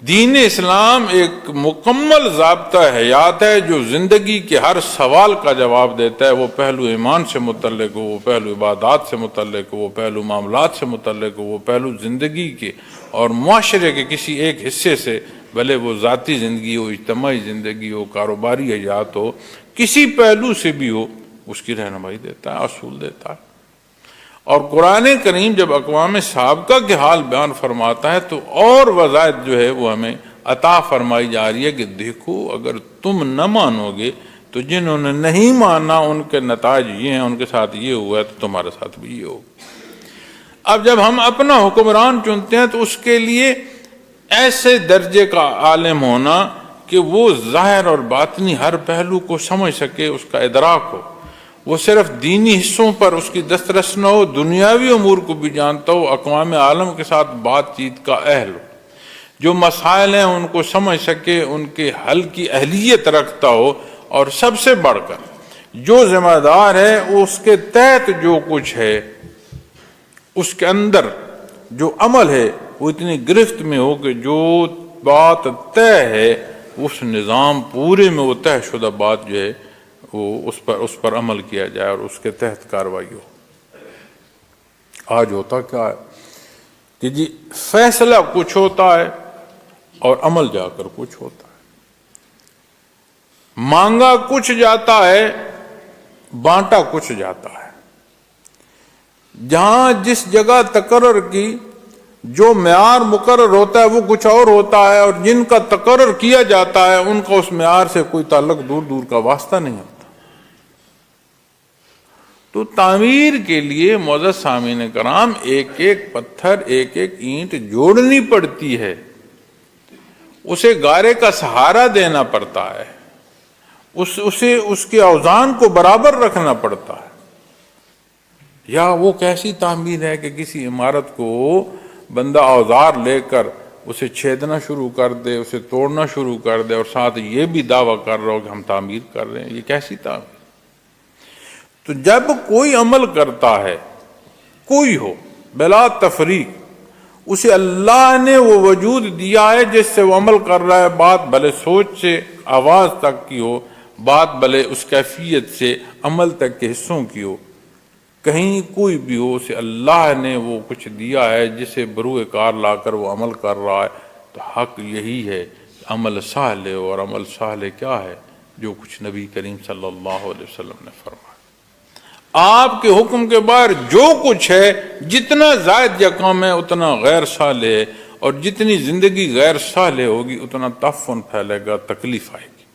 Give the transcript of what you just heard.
دین اسلام ایک مکمل ضابطہ حیات ہے جو زندگی کے ہر سوال کا جواب دیتا ہے، وہ پہلو ایمان سے متعلق ہو، وہ پہلو عبادات سے متعلق ہو، وہ پہلو معاملات سے متعلق ہو، وہ پہلو زندگی کے اور معاشرے کے کسی ایک حصے سے، بھلے وہ ذاتی زندگی ہو، اجتماعی زندگی ہو، کاروباری حیات ہو، کسی پہلو سے بھی ہو، اس کی رہنمائی دیتا ہے، اصول دیتا ہے۔ اور قرآن کریم جب اقوام سابقہ کے حال بیان فرماتا ہے تو اور وضاحت جو ہے وہ ہمیں عطا فرمائی جا رہی ہے کہ دیکھو اگر تم نہ مانو گے تو جنہوں نے نہیں مانا ان کے نتائج یہ ہیں، ان کے ساتھ یہ ہوا ہے تو تمہارے ساتھ بھی یہ ہوگا۔ اب جب ہم اپنا حکمران چنتے ہیں تو اس کے لیے ایسے درجے کا عالم ہونا کہ وہ ظاہر اور باطنی ہر پہلو کو سمجھ سکے، اس کا ادراک ہو، وہ صرف دینی حصوں پر اس کی دسترس نہ ہو، دنیاوی امور کو بھی جانتا ہو، اقوام عالم کے ساتھ بات چیت کا اہل ہو، جو مسائل ہیں ان کو سمجھ سکے، ان کے حل کی اہلیت رکھتا ہو، اور سب سے بڑھ کر جو ذمہ دار ہے اس کے تحت جو کچھ ہے اس کے اندر جو عمل ہے وہ اتنی گرفت میں ہو کہ جو بات طے ہے اس نظام پورے میں وہ طے شدہ بات جو ہے وہ اس پر عمل کیا جائے اور اس کے تحت کارروائی ہو۔ آج ہوتا کیا ہے کہ جی فیصلہ کچھ ہوتا ہے اور عمل جا کر کچھ ہوتا ہے، مانگا کچھ جاتا ہے، بانٹا کچھ جاتا ہے۔ جہاں جس جگہ تقرر کی جو معیار مقرر ہوتا ہے وہ کچھ اور ہوتا ہے، اور جن کا تقرر کیا جاتا ہے ان کا اس معیار سے کوئی تعلق دور دور کا واسطہ نہیں ہوتا۔ تو تعمیر کے لیے معزز سامعین کرام ایک ایک پتھر، ایک ایک اینٹ جوڑنی پڑتی ہے، اسے گارے کا سہارا دینا پڑتا ہے، اسے اس کے اوزان کو برابر رکھنا پڑتا ہے۔ یا وہ کیسی تعمیر ہے کہ کسی عمارت کو بندہ اوزار لے کر اسے چھیدنا شروع کر دے، اسے توڑنا شروع کر دے، اور ساتھ یہ بھی دعویٰ کر رہا ہو کہ ہم تعمیر کر رہے ہیں، یہ کیسی تعمیر؟ تو جب کوئی عمل کرتا ہے، کوئی ہو بلا تفریق، اسے اللہ نے وہ وجود دیا ہے جس سے وہ عمل کر رہا ہے، بات بھلے سوچ سے آواز تک کی ہو، بات بھلے اس کیفیت سے عمل تک کے حصوں کی ہو، کہیں کوئی بھی ہو، اسے اللہ نے وہ کچھ دیا ہے جسے بروئے کار لا کر وہ عمل کر رہا ہے۔ تو حق یہی ہے کہ عمل صالح، اور عمل صالح کیا ہے؟ جو کچھ نبی کریم صلی اللہ علیہ وسلم نے فرمایا۔ آپ کے حکم کے باہر جو کچھ ہے، جتنا زائد یا کم ہے اتنا غیر صالح ہے، اور جتنی زندگی غیر صالح ہوگی اتنا تعفن پھیلے گا، تکلیف آئے گی۔